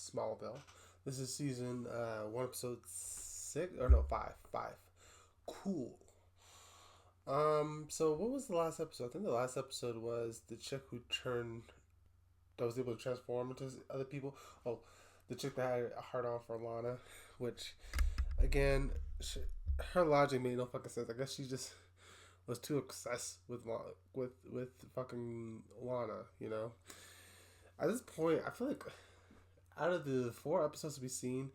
Smallville. This is season 1, episode 6, or no, five. Cool. So what was the last episode? I think the last episode was the chick that was able to transform into other people. Oh, the chick that had a heart on for Lana, which, again, her logic made no fucking sense. I guess she just was too obsessed with fucking Lana, you know. At this point, I feel like out of the 4 episodes we've seen,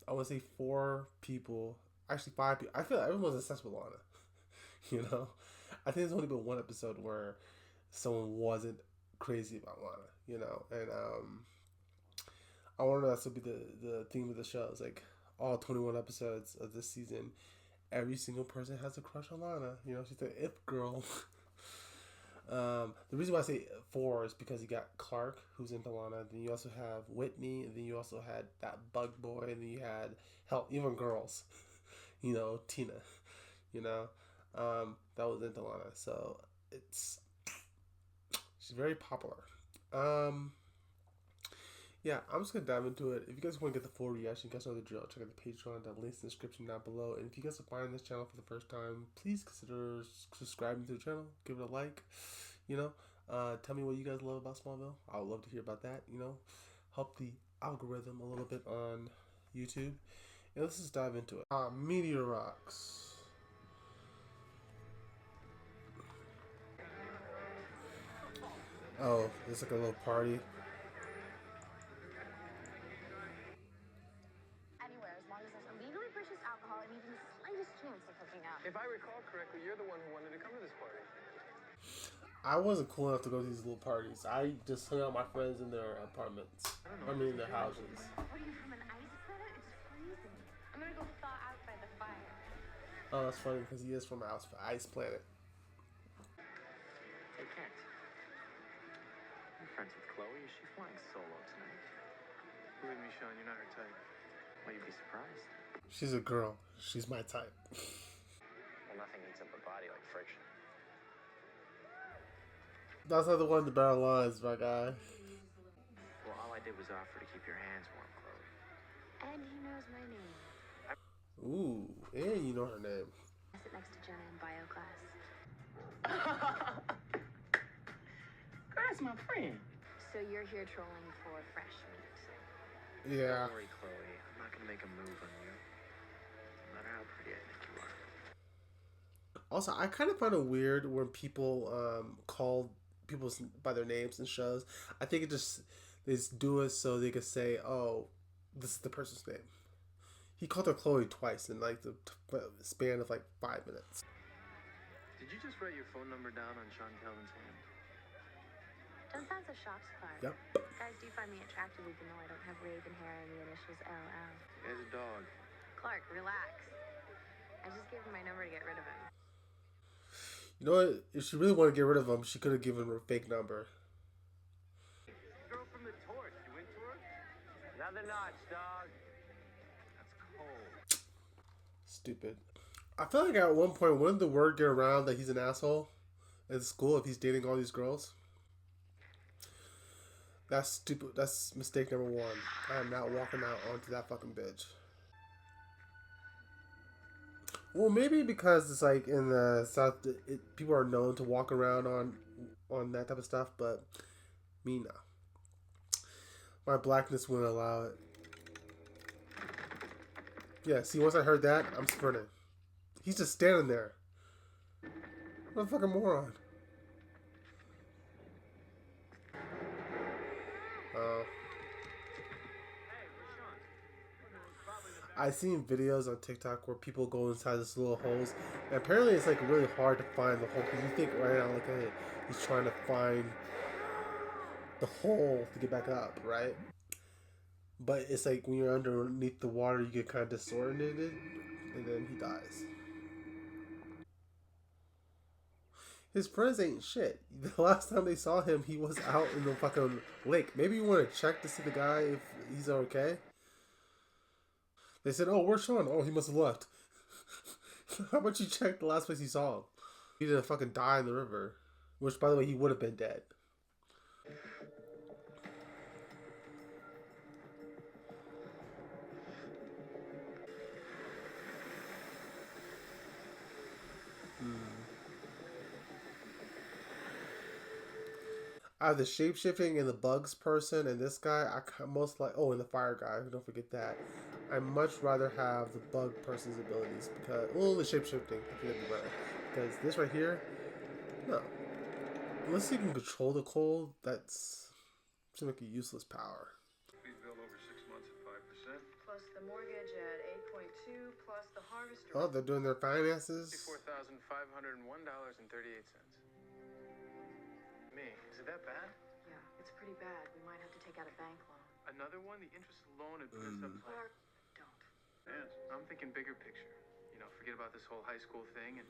I want to say 4 people, actually 5 people. I feel like everyone's obsessed with Lana. You know, I think there's only been 1 episode where someone wasn't crazy about Lana. You know, and I wonder if that's will be the theme of the show. It's like all 21 episodes of this season, every single person has a crush on Lana. You know, she's the it girl. The reason why I say 4 is because you got Clark, who's into Lana. Then you also have Whitney, and then you also had that bug boy, and then you had even girls. You know, Tina. You know, that was into Lana. So she's very popular. Yeah, I'm just gonna dive into it. If you guys want to get the full reaction, you guys know the drill. Check out the Patreon, the links in the description down below. And if you guys are finding this channel for the first time, please consider subscribing to the channel. Give it a like. You know, tell me what you guys love about Smallville. I would love to hear about that. You know, help the algorithm a little bit on YouTube. And let's just dive into it. Meteor rocks. Oh, it's like a little party. If I recall correctly, you're the one who wanted to come to this party. I wasn't cool enough to go to these little parties. I just hung out with my friends in their apartments. In their houses. What are you, from an ice planet? It's freezing. I'm gonna go thaw out by the fire. Oh, that's funny because he is from an ice planet. Hey, Kent. You're friends with Chloe? Is she flying solo tonight? Believe me, Sean, you're not her type. Well, you'd be surprised. She's a girl. She's my type. Well, nothing eats up a body like friction. That's not the one in the better lines, my guy. Well, all I did was offer to keep your hands warm, Chloe. And he knows my name. Ooh, and you know her name. I sit next to Jenna in bio class. That's my friend. So you're here trolling for fresh meat. Yeah. Don't worry, Chloe. I'm not gonna make a move on you. No matter how pretty I think you are. Also, I kind of find it weird when people call people by their names in shows. I think they just do it so they could say, "Oh, this is the person's name." He called her Chloe twice in like the span of like 5 minutes. Did you just write your phone number down on Sean Calvin's hand? Don't sound so shocked, Clark. Yep. Guys do find me attractive even though I don't have raven hair and the initials LL. He has a dog. Clark, relax. I just gave him my number to get rid of him. You know what? If she really wanted to get rid of him, she could have given him her fake number. Girl from the torch, you into her? Another notch, dog. That's cold. Stupid. I feel like at one point, wouldn't the word get around that he's an asshole at school if he's dating all these girls? That's stupid. That's mistake number 1. I am not walking out onto that fucking bitch. Well, maybe because it's like in the South, people are known to walk around on that type of stuff, but me, no. My blackness wouldn't allow it. Yeah, see, once I heard that, I'm sprinting. He's just standing there. What a fucking moron. I've seen videos on TikTok where people go inside this little holes, and apparently it's like really hard to find the hole. Because you think right now, look at it, he's trying to find the hole to get back up, right? But it's like when you're underneath the water, you get kind of disoriented, and then he dies. His friends ain't shit. The last time they saw him, he was out in the fucking lake. Maybe you want to check to see the guy if he's okay. They said, "Oh, where's Sean? Oh, he must have left." How about you check the last place you saw him? He didn't fucking die in the river. Which, by the way, he would have been dead. I have the shape shifting and the bugs person, and this guy. Most like and the fire guy. Don't forget that. I much rather have the bug person's abilities because the shape shifting. I think that'd be better because this right here, no. Unless you can control the cold, that's seems like a useless power. Fees bill over 6 months at 5%. Plus the mortgage at 8.2, plus the harvester. Oh, they're doing their finances. $54,501.38. Me, is it that bad? Yeah, it's pretty bad. We might have to take out a bank loan. Another one? The interest alone would put us up. Clark, don't. Yes. I'm thinking bigger picture. Forget about this whole high school thing and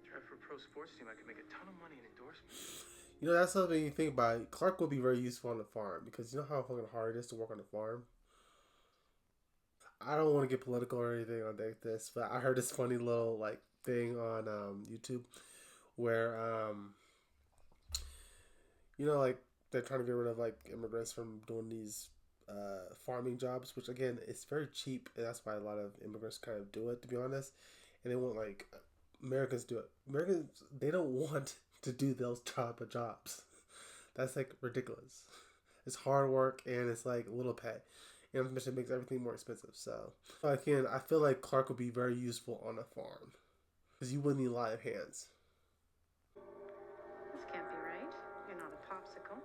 try for a pro sports team. I could make a ton of money in endorsements. That's something you think about. Clark will be very useful on the farm because you know how fucking hard it is to work on the farm. I don't want to get political or anything on this, but I heard this funny little thing on YouTube where they're trying to get rid of immigrants from doing these farming jobs, which again it's very cheap, and that's why a lot of immigrants kind of do it, to be honest. And they want Americans do it. Americans, they don't want to do those type of jobs. That's ridiculous. It's hard work and it's little pay. And it makes everything more expensive. So again, I feel like Clark would be very useful on a farm because you wouldn't need a lot of hands. This can't be right. You're not a popsicle.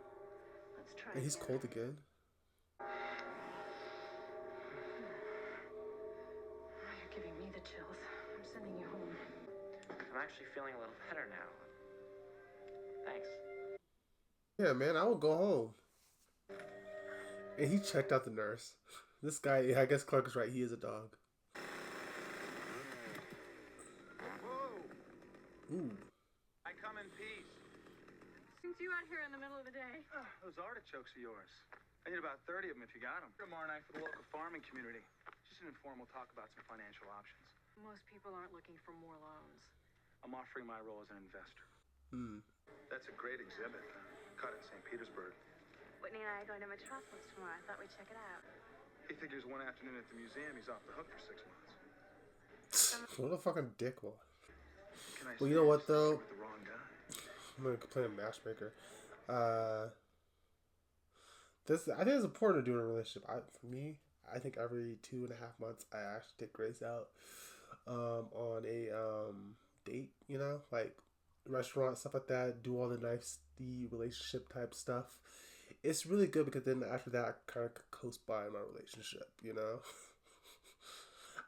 Let's try. And he's cold again. You're giving me the chills. I'm sending you home. I'm actually feeling a little better now. Thanks. Yeah, man, I would go home. And he checked out the nurse. This guy, I guess Clark is right. He is a dog. Whoa! Ooh. I come in peace. Since you out here in the middle of the day. Those artichokes are yours. I need about 30 of them if you got them. Tomorrow night for the local farming community. Just an informal talk about some financial options. Most people aren't looking for more loans. I'm offering my role as an investor. That's a great exhibit. Cut in St. Petersburg. Whitney and I are going to Metropolis tomorrow. I thought we'd check it out. He figures one afternoon at the museum, he's off the hook for 6 months. What a fucking dickwad. Can I Well, you know what, say though? with the wrong guy? I'm going to play a matchmaker. I think it's important to do in a relationship. For me, I think every 2.5 months, I actually take Grace out on a date, restaurant, stuff like that, do all the relationship type stuff. It's really good because then after that, I kind of coast by my relationship,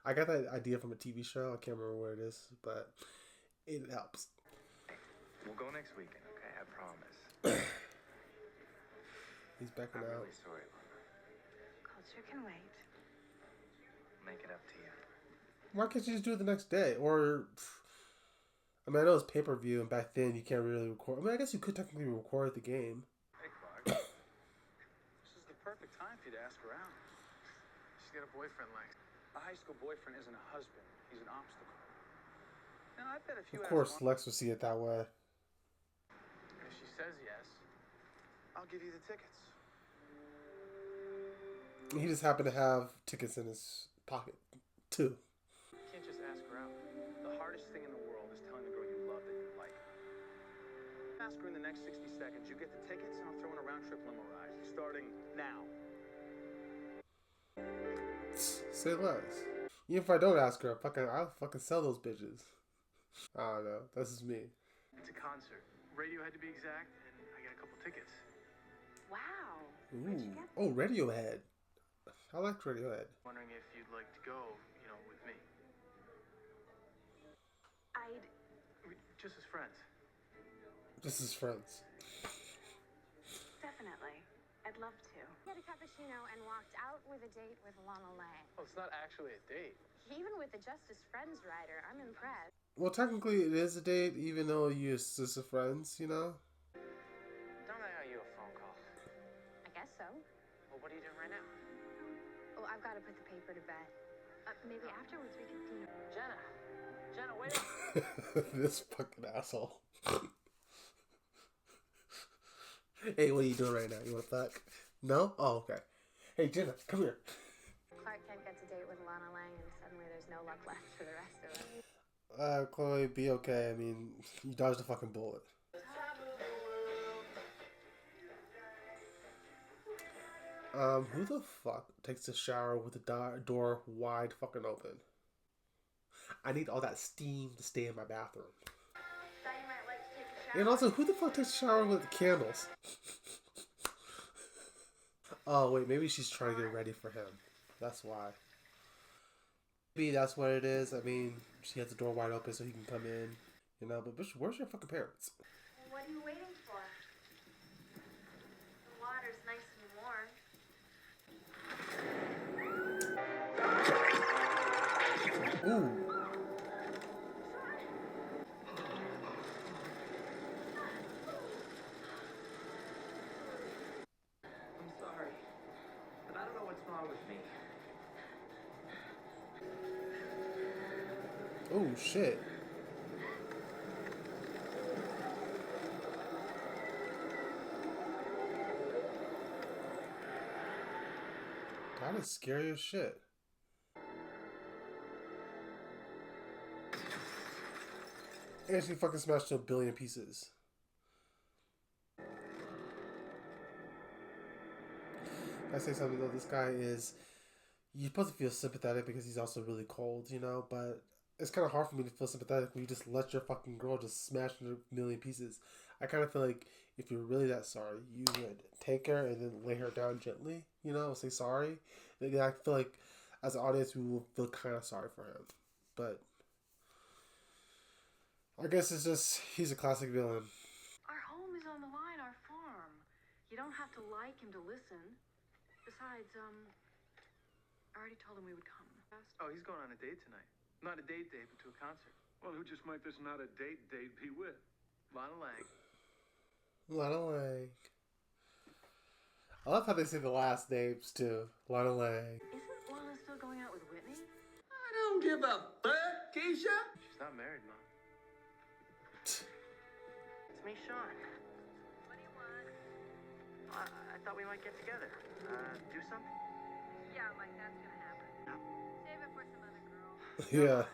I got that idea from a TV show. I can't remember where it is, but it helps. We'll go next weekend, okay? I promise. He's backing I'm out. really sorry, Lana. Culture can wait. I'll make it up to you. Why can't you just do it the next day? Or, I know it's pay-per-view, and back then you can't really record. I guess you could technically record the game. Hey, Clark. This is the perfect time for you to ask around. She's got a boyfriend, Lex. A high school boyfriend isn't a husband. He's an obstacle. Now, I bet if you Of course, ask Lex would see it that way. If she says yes, I'll give you the tickets. He just happened to have tickets in his pocket, too. You can't just ask her out. The hardest thing in the world is telling the girl you love that you like her. Ask her in the next 60 seconds. You get the tickets, and I'll throw in a round-trip limo ride, starting now. Say less. Even if I don't ask her, I'll fucking sell those bitches. I don't know. That's just me. it's a concert. Radiohead to be exact, and I got a couple tickets. Wow. Where'd you Ooh. get Oh, Radiohead. I like Radiohead. Wondering if you'd like to go, with me. Just as friends. Just as friends. Definitely. I'd love to. He had a cappuccino and walked out with a date with Lana Lang. Well, it's not actually a date. Even with the Just as Friends rider, I'm impressed. Well, technically it is a date, even though you're just as friends, Don't I owe you a phone call? I guess so. Well, what are you doing right now? Oh, I've got to put the paper to bed. Maybe afterwards we can, Jenna, wait up. This fucking asshole. Hey, what are you doing right now? You want to fuck? No? Oh, okay. Hey, Jenna, come here. Clark Kent gets a date with Lana Lang and suddenly there's no luck left for the rest of us. Chloe, be okay. I mean, you dodged a fucking bullet. Who the fuck takes a shower with the door wide fucking open? I need all that steam to stay in my bathroom. Thought you might like to take a shower. And also, who the fuck takes a shower with candles? Oh, wait, maybe she's trying to get ready for him. That's why. Maybe that's what it is. I mean, she has the door wide open so he can come in. You know, but bitch, where's your fucking parents? What are you waiting for? The water's nice and warm. Ooh. I'm sorry, but I don't know what's wrong with me. Oh, shit. That is scary as shit. And she fucking smashed to a billion pieces. I say something though, this guy is... You're supposed to feel sympathetic because he's also really cold, you know? But it's kind of hard for me to feel sympathetic when you just let your fucking girl just smash into a million pieces. I kind of feel like if you're really that sorry, you would take her and then lay her down gently, you know? Say sorry. And I feel like as an audience, we will feel kind of sorry for him. But... I guess it's just, he's a classic villain. Our home is on the line, our farm. You don't have to like him to listen. Besides, I already told him we would come. Oh, he's going on a date tonight. Not a date, but to a concert. Well, who just might this not a date be with? Lana Lang. Lana Lang. I love how they say the last names too. Lana Lang. Isn't Lana still going out with Whitney? I don't give a fuck, Keisha. She's not married, Mom. It's me, Sean. What do you want? I thought we might get together. Do something? Yeah, Mike, that's gonna happen. Save it for some other girl. Yeah.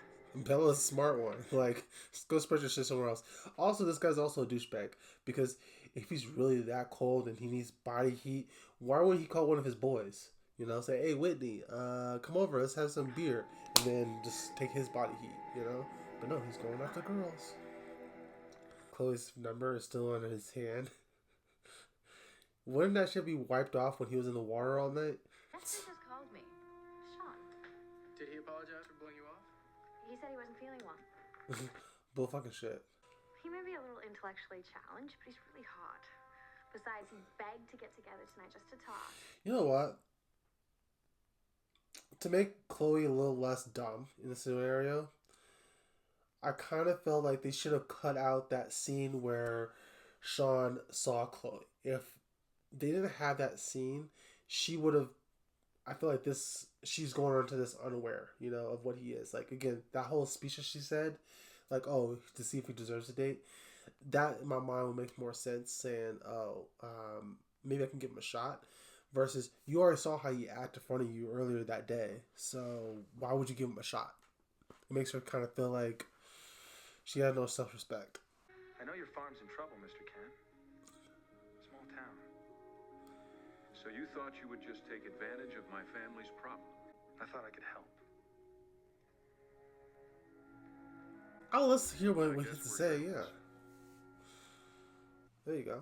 Bella's a smart one. Like, go spread your shit somewhere else. Also, this guy's also a douchebag. Because if he's really that cold and he needs body heat, why would he call one of his boys? You know, say, hey, Whitney, come over, let's have some beer. And then just take his body heat, you know? But no, he's going after girls. Chloe's number is still on his hand. Wouldn't that shit be wiped off when he was in the water all night? That's who just called me. Sean. Did he apologize for blowing you off? He said he wasn't feeling well. Bull fucking shit. He may be a little intellectually challenged, but he's really hot. Besides, he begged to get together tonight just to talk. You know what? To make Chloe a little less dumb in this scenario, I kind of felt like they should have cut out that scene where Sean saw Chloe. If they didn't have that scene, she would have... I feel like she's going on to this unaware, you know, of what he is. Like, again, that whole speech that she said, like, oh, to see if he deserves a date, that in my mind would make more sense saying, oh, maybe I can give him a shot. Versus, you already saw how he acted in front of you earlier that day, so why would you give him a shot? It makes her kind of feel like she had no self-respect. I know your farm's in trouble, Mr. Kent. Small town. So you thought you would just take advantage of my family's problem? I thought I could help. Oh, let's hear what he guess has to we're say, friends. yeah. There you go.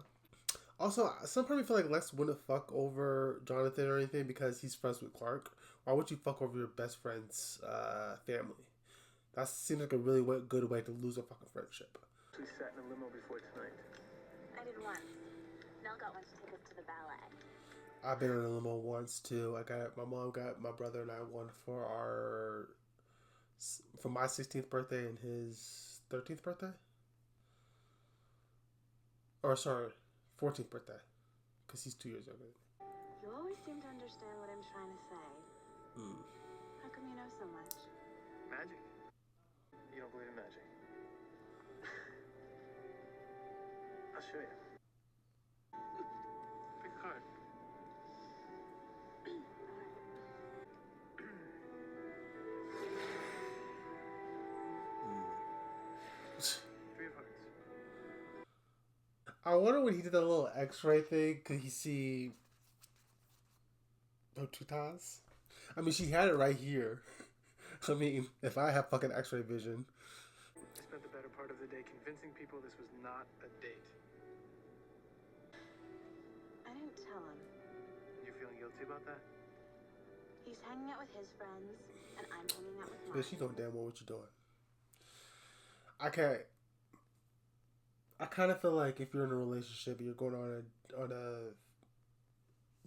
Also, some people feel like Lex wouldn't fuck over Jonathan or anything because he's friends with Clark. Why would you fuck over your best friend's family? That seems like a really good way to lose a fucking friendship. We sat in a limo before tonight. I did once. Nell got one to take us to the ballet. I've been in a limo once too. My mom got my brother and I one for my 16th birthday and his 13th birthday. Or sorry, 14th birthday, because he's 2 years younger than me. You always seem to understand what I'm trying to say. How come you know so much? Magic? You don't believe in magic? I'll show you. Pick a card. Three of hearts. I wonder when he did that little X-ray thing, could he see No tutas. I mean, she had it right here. I mean, if I have fucking X-ray vision. I spent the better part of the day convincing people this was not a date. I didn't tell him. You feeling guilty about that? He's hanging out with his friends, and I'm hanging out with mine. But she know damn well what you're doing. I kind of feel like if you're in a relationship and you're going on a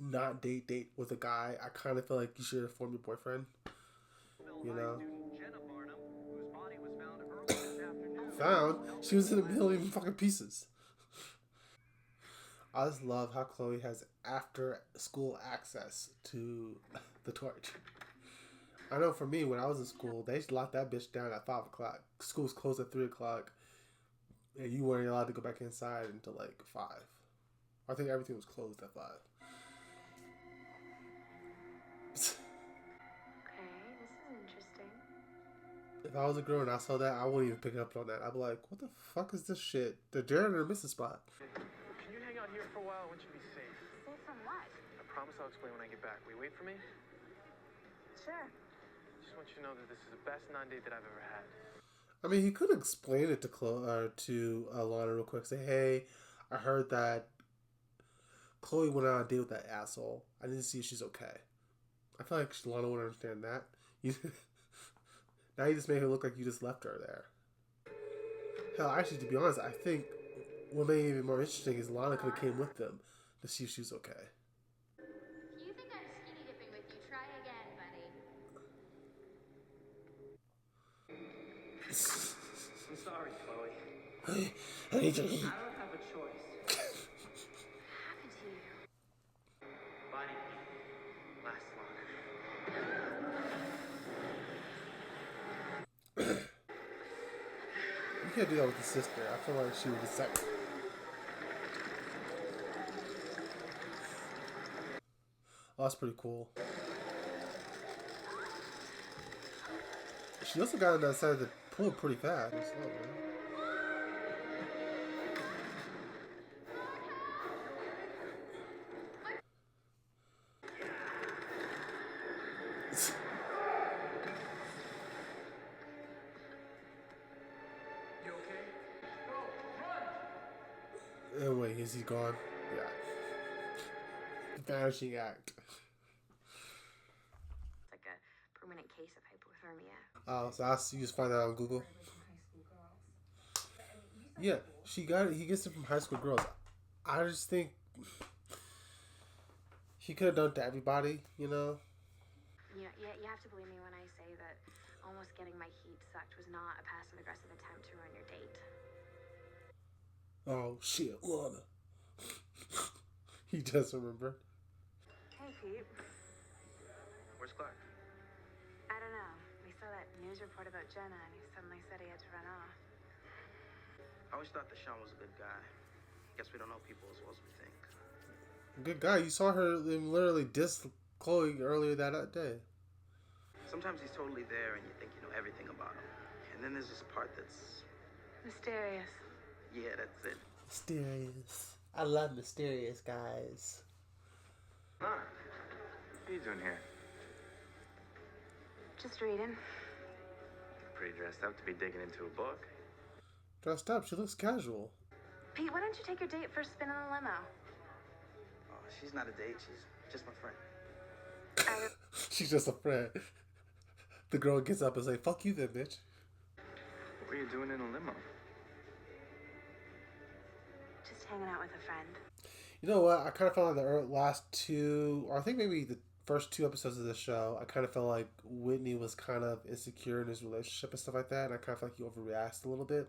not date with a guy, I kind of feel like you should inform your boyfriend. You know? Found? She was in a million fucking pieces. I just love how Chloe has after school access to the torch. I know for me, when I was in school, they locked that bitch down at 5 o'clock. School's closed at 3 o'clock. And you weren't allowed to go back inside until like 5. I think everything was closed at 5. Okay, this is interesting. If I was a girl and I saw that, I wouldn't even pick up on that. I'd be like, what the fuck is this shit? The janitor missed a spot. Can you hang out here for a while? I want you to be safe. Safe from what? I promise I'll explain when I get back. Will you wait for me? Sure. Just want you to know that this is the best non-date that I've ever had. I mean, he could explain it to Lana real quick. Say, hey, I heard that Chloe went on a date with that asshole. I need to see if she's okay. I feel like Lana would understand that. Now you just made her look like you just left her there. Hell, actually, to be honest, I think what made it even more interesting is Lana could have came with them to see if she was okay. If you think I'm skinny dipping with you, try again, buddy. I'm sorry, Chloe. I need to I don't have a choice. What happened to you? Body lasts longer. You can't do that with the sister. I feel like she would just like. Oh, that's pretty cool. She also got on that side of the pool pretty fast. Slow, man. You okay? And wait, is he gone? Yeah. The vanishing act. It's like a permanent case of hypothermia. Oh, so you just find that on Google? Yeah, he gets it from high school girls. I just think he could have done it to everybody, you know? You have to believe me when I say that almost getting my heat sucked was not a passive-aggressive attempt to ruin your date. Oh, shit, Lana. He just remembered. Hey, Pete. Where's Clark? I don't know. We saw that news report about Jenna, and he suddenly said he had to run off. I always thought that Sean was a good guy. Guess we don't know people as well as we think. Good guy. You saw her literally diss Chloe earlier that day. Sometimes he's totally there and you think you know everything about him. And then there's this part that's... Mysterious. Yeah, that's it. Mysterious. I love mysterious guys. Nah. What are you doing here? Just reading. Pretty dressed up to be digging into a book. Dressed up. She looks casual. Pete, why don't you take your date for a spin in the limo? Oh, she's not a date. She's just my friend. She's just a friend. The girl gets up and says, fuck you then, bitch. What are you doing in a limo? Just hanging out with a friend. You know what? I kind of felt like the last two, or I think maybe the first 2 episodes of the show, I kind of felt like Whitney was kind of insecure in his relationship and stuff like that, and I kind of felt like he overreacts a little bit.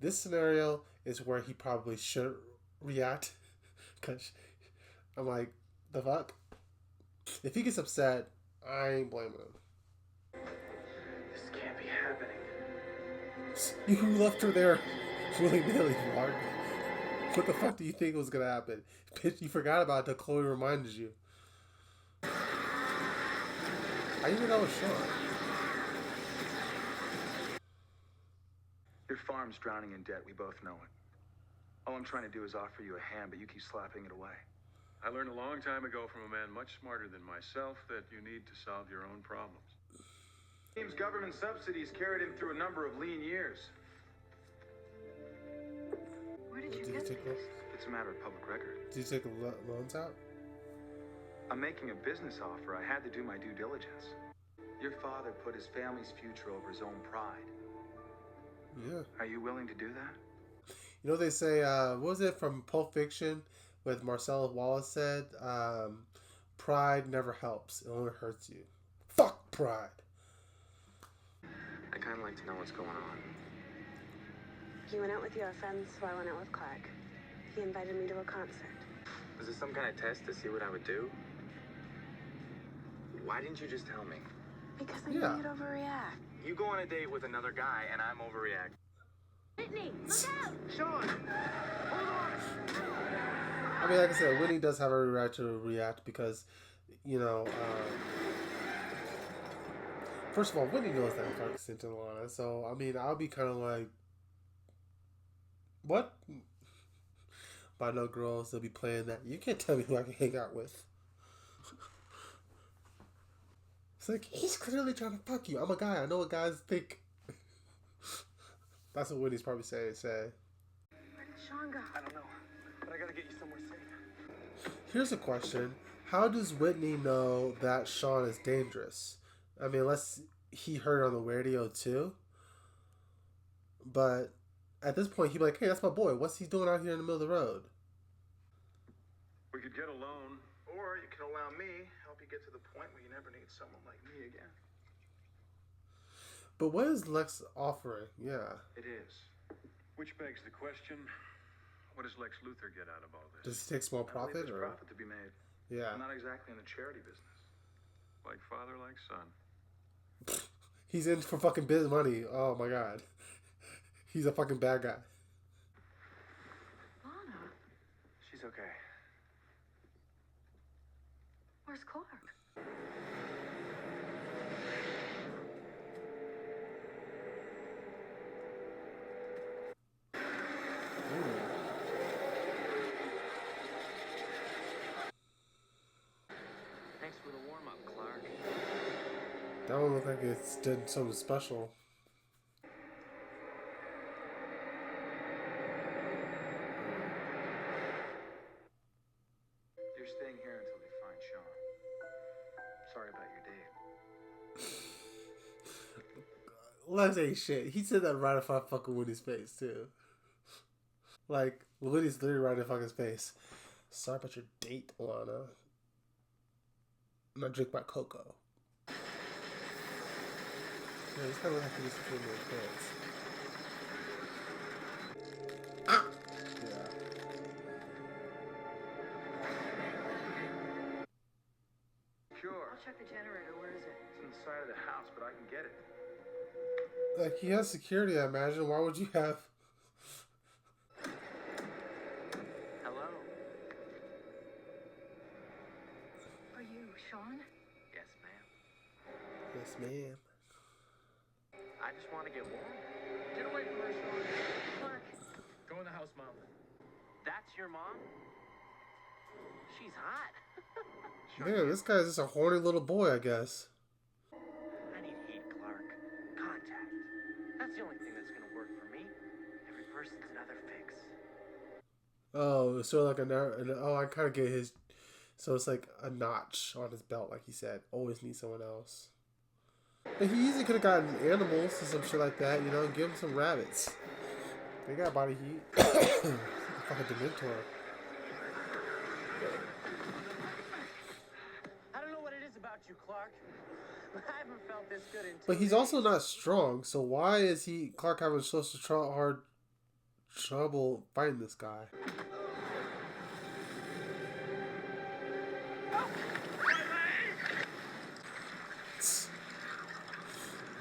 This scenario is where he probably should react, because I'm like, the fuck? If he gets upset, I ain't blaming him. This can't be happening. You left her there willy-nilly, Mark. What the fuck do you think was gonna happen? Bitch, you forgot about it until Chloe reminded you. How you know that was Sean? Your farm's drowning in debt. We both know it. All I'm trying to do is offer you a hand, but you keep slapping it away. I learned a long time ago from a man much smarter than myself that you need to solve your own problems. Seems government subsidies carried him through a number of lean years. Where did you Did you get take these? It's a matter of public record. Did you take loans out? I'm making a business offer. I had to do my due diligence. Your father put his family's future over his own pride. Yeah. Are you willing to do that? You know, they say, what was it from Pulp Fiction with Marcellus Wallace said, pride never helps. It only hurts you. Fuck pride. I kind of like to know what's going on. You went out with your friends, so I went out with Clark. He invited me to a concert. Was this some kind of test to see what I would do? Why didn't you just tell me? Because I Yeah. knew you'd overreact. You go on a date with another guy and I'm overreacting. Whitney, look out! Sean! I mean, like I said, Whitney does have every right to react because, you know, first of all, Whitney knows that Clark is into Lana, so, I mean, I'll be kind of like, what? But I know girls, they'll be playing that. You can't tell me who I can hang out with. It's like, he's clearly trying to fuck you. I'm a guy. I know what guys think. That's what Whitney's probably saying. Where did Sean go? I don't know, but I gotta get you somewhere safe. Here's a question. How does Whitney know that Sean is dangerous? I mean, unless he heard it on the radio too. But at this point, he'd be like, hey, that's my boy. What's he doing out here in the middle of the road? We could get a loan. Or you can allow me help you get to the point where you never need someone like me again. But what is Lex offering? Yeah. It is. Which begs the question, what does Lex Luthor get out of all this? Does he take small I believe profit? there's Or profit to be made. yeah. I'm not exactly in the charity business. Like father, like son. He's in for fucking biz money. Oh my god. He's a fucking bad guy. Lana, She's okay. where's Clark? Thanks for the warm-up, Clark. That one looked like it's done something special. You're staying here until they find Sean. Sorry about your date. Lex ain't shit. He said that right in front of fucking Woody's face too. Like Woody's literally right in fucking face. Sorry about your date, Lana. I'm not drink my cocoa. Yeah, this guy looks like he's between his pants. Ah! Yeah. Sure. I'll check the generator. Where is it? It's in the side of the house, but I can get it. Like, he has security, I imagine. Why would you have... Hello? Are you Sean? Yes, ma'am. Yes, ma'am. I just want to get warm. Get away from her, Sean. Clark. Go in the house, Mom. That's your mom? She's hot. Man, this guy's just a horny little boy, I guess. I need heat, Clark. Contact. That's the only thing that's going to work for me. Every person's another fix. Oh, so like oh, I kind of get his. So it's like a notch on his belt, like he said. Always need someone else. But he easily could have gotten animals or some shit like that, you know. Give him some rabbits. They got body heat. Fucking Dementor. I don't know what it is about you, Clark. I haven't felt this good in But he's also not strong, so why is Clark having such hard trouble fighting this guy?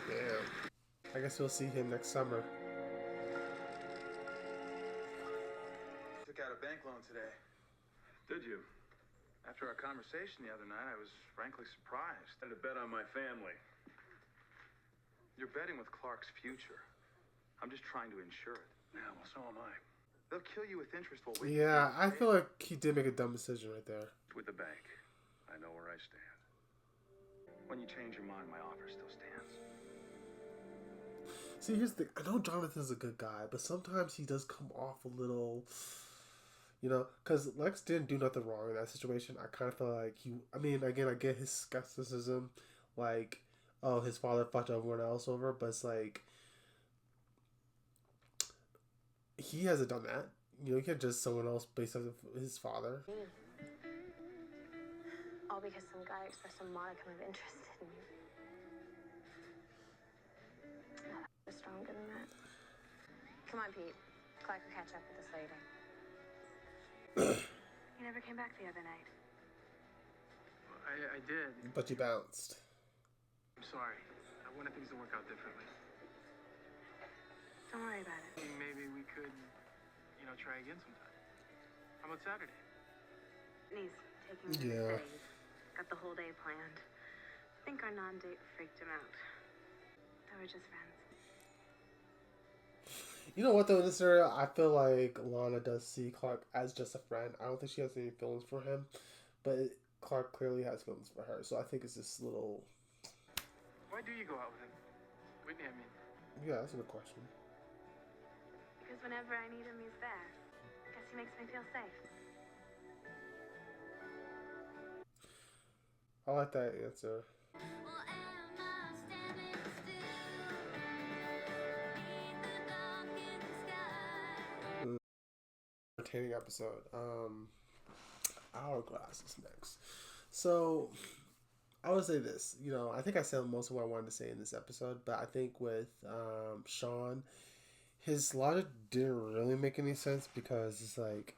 Damn. I guess we'll see him next summer. Took out a bank loan today. Did you? After our conversation the other night, I was frankly surprised. I had to bet on my family. You're betting with Clark's future. I'm just trying to insure it. Yeah, well, so am I. They'll kill you with interest while waiting. Yeah, I feel like he did make a dumb decision right there. With the bank, I know where I stand. When you change your mind, my offer still stands. See, here's the thing. I know Jonathan's a good guy, but sometimes he does come off a little, you know, because Lex didn't do nothing wrong in that situation. I kind of feel like I mean, again, I get his skepticism, like, oh, his father fucked everyone else over, but it's like, he hasn't done that. You know, you can't judge someone else based on his father. All because some guy expressed a modicum of interest in you. Oh, that's stronger than that. Come on, Pete. Clark will catch up with us later. You never came back the other night. I did. But you bounced. I'm sorry. I wanted things to work out differently. Don't worry about it. Maybe we could, try again sometime. How about Saturday? He's taking me to the Yeah. city. Got the whole day planned. I think our non-date freaked him out. So we're just friends. You know what, though, in this scenario, I feel like Lana does see Clark as just a friend. I don't think she has any feelings for him, but Clark clearly has feelings for her. So I think it's this little... Why do you go out with him? Whitney, I mean. Yeah, that's a good question. Because whenever I need him, he's there. Guess he makes me feel safe. I like that answer. Entertaining episode. Hourglass is next. So I would say this. You know, I think I said most of what I wanted to say in this episode, but I think with Sean, his logic didn't really make any sense because it's like,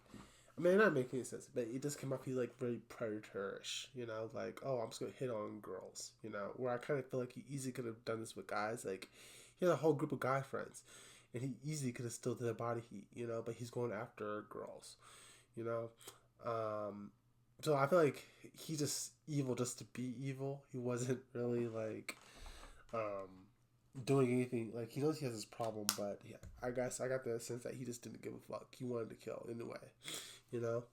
I mean, not making any sense, but it just came off like very predatorish, you know, like, oh, I'm just gonna hit on girls, you know, where I kind of feel like he easily could have done this with guys. Like, he had a whole group of guy friends, and he easily could have still did a body heat, you know, but he's going after girls, you know. So I feel like he's just evil just to be evil. He wasn't really like doing anything. Like, he knows he has this problem, but yeah, I guess I got the sense that he just didn't give a fuck. He wanted to kill anyway, you know.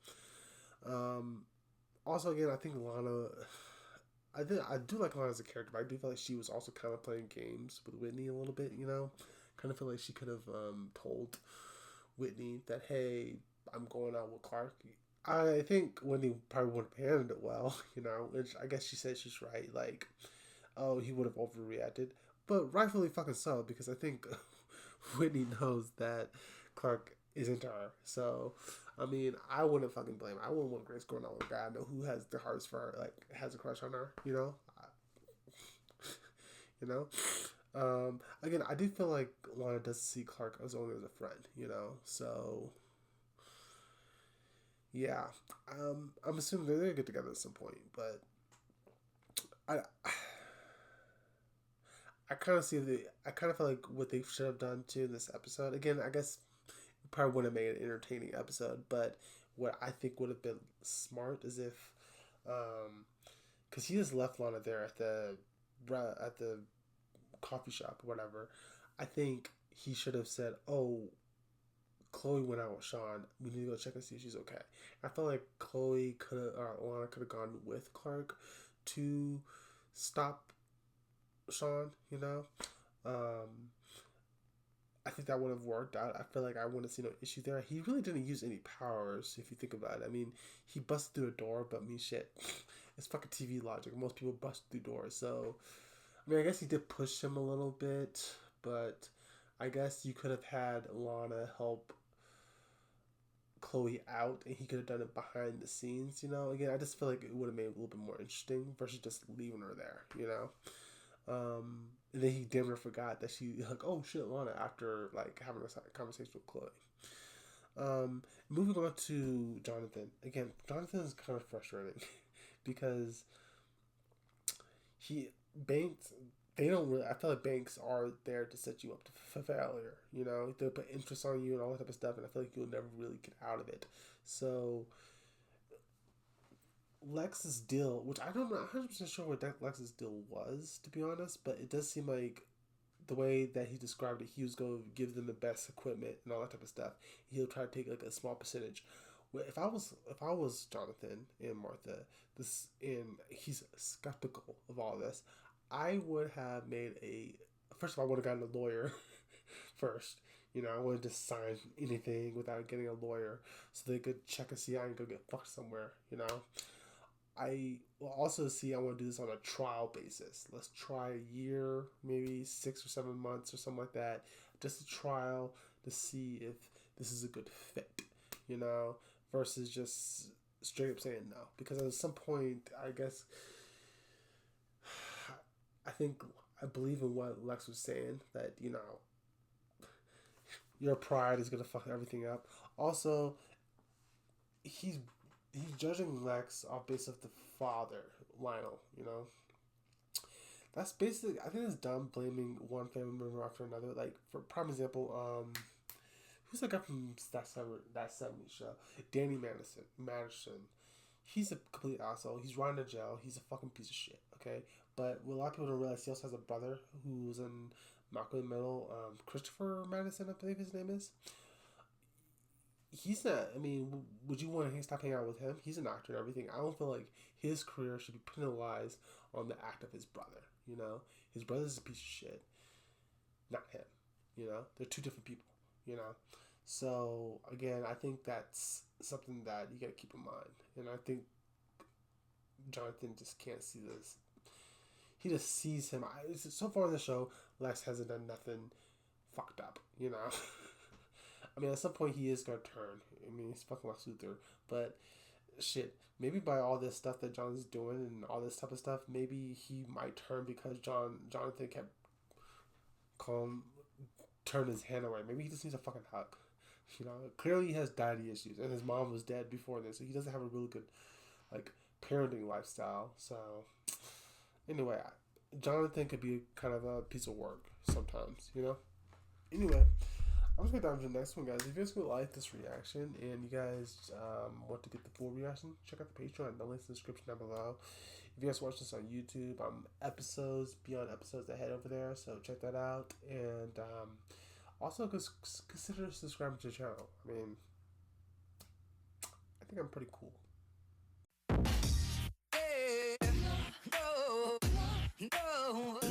Also, again, I think Lana. I do like Lana as a character, but I do feel like she was also kind of playing games with Whitney a little bit, you know. Kind of feel like she could have told Whitney that, hey, I'm going out with Clark. I think Whitney probably wouldn't have handled it well, you know, which I guess she said she's right. Like, oh, he would have overreacted. But rightfully fucking so, because I think Whitney knows that Clark is into her. So, I mean, I wouldn't fucking blame her. I wouldn't want Grace going out with a guy I know who has the hearts for her, like, has a crush on her, you know? You know? Again, I do feel like Lana does see Clark as only as a friend, you know? So, yeah. I'm assuming they're gonna get together at some point, but I kind of I kind of feel like what they should have done too in this episode. Again, I guess probably wouldn't have made an entertaining episode, but what I think would have been smart is if, because he just left Lana there at the coffee shop or whatever. I think he should have said, "Oh, Chloe went out with Sean. We need to go check and see if she's okay." I felt like Chloe could have, or Lana could have gone with Clark to stop Sean, you know. I think that would have worked out. I feel like I wouldn't have seen no issue there. He really didn't use any powers, if you think about it. I mean, he busted through a door, but I mean, shit, it's fucking TV logic. Most people bust through doors, so I mean, I guess he did push him a little bit, but I guess you could have had Lana help Chloe out, and he could have done it behind the scenes, you know. Again, I just feel like it would have made it a little bit more interesting versus just leaving her there, you know. And then he damn near forgot that she, like, oh shit, Lana, after like having a conversation with Chloe. Moving on to Jonathan. Again, Jonathan is kind of frustrating because banks, they don't really, I feel like banks are there to set you up for failure, you know. They'll put interest on you and all that type of stuff, and I feel like you'll never really get out of it. So Lex's deal, which I'm not 100% sure what Lex's deal was, to be honest, but it does seem like the way that he described it, he was going to give them the best equipment and all that type of stuff. He'll try to take like a small percentage. Well, if I was Jonathan and Martha, this and he's skeptical of all this, I would have made a first of all, I would have gotten a lawyer first. You know, I wouldn't just sign anything without getting a lawyer so they could check and see I ain't gonna get fucked somewhere. You know, I will also see I want to do this on a trial basis. Let's try a year, maybe 6 or 7 months or something like that, just a trial to see if this is a good fit. You know, versus just straight up saying no. Because at some point, I guess, I believe in what Lex was saying that, you know, your pride is gonna fuck everything up. Also, he's judging Lex off based of the father, Lionel. You know, that's basically, I think it's dumb blaming one family member after another. Like for prime example, who's the guy from that '70s show? Danny Madison. He's a complete asshole. He's run to jail. He's a fucking piece of shit. Okay, but what a lot of people don't realize, he also has a brother who's in Malcolm in the Middle. Christopher Madison, I believe his name is. He's not. I mean, would you want to stop hanging out with him? He's an actor and everything. I don't feel like his career should be penalized on the act of his brother. You know, his brother's a piece of shit, not him. You know, they're two different people. You know, so again, I think that's something that you gotta keep in mind, and I think Jonathan just can't see this. He just sees him. So far in the show, Lex hasn't done nothing fucked up. You know. I mean, at some point he is gonna turn. I mean, he's fucking Lex Luthor, but shit, maybe by all this stuff that John's doing and all this type of stuff, maybe he might turn because Jonathan kept turn his hand away. Maybe he just needs a fucking hug. You know, clearly he has daddy issues, and his mom was dead before this, so he doesn't have a really good like parenting lifestyle. So anyway, Jonathan could be kind of a piece of work sometimes. You know. Anyway. I'm just going to dive into the next one, guys. If you guys would like this reaction and you guys want to get the full reaction, check out the Patreon. The link's in the description down below. If you guys watch this on YouTube, episodes beyond episodes ahead over there, so check that out. And also consider subscribing to the channel. I mean, I think I'm pretty cool. Yeah, no, no.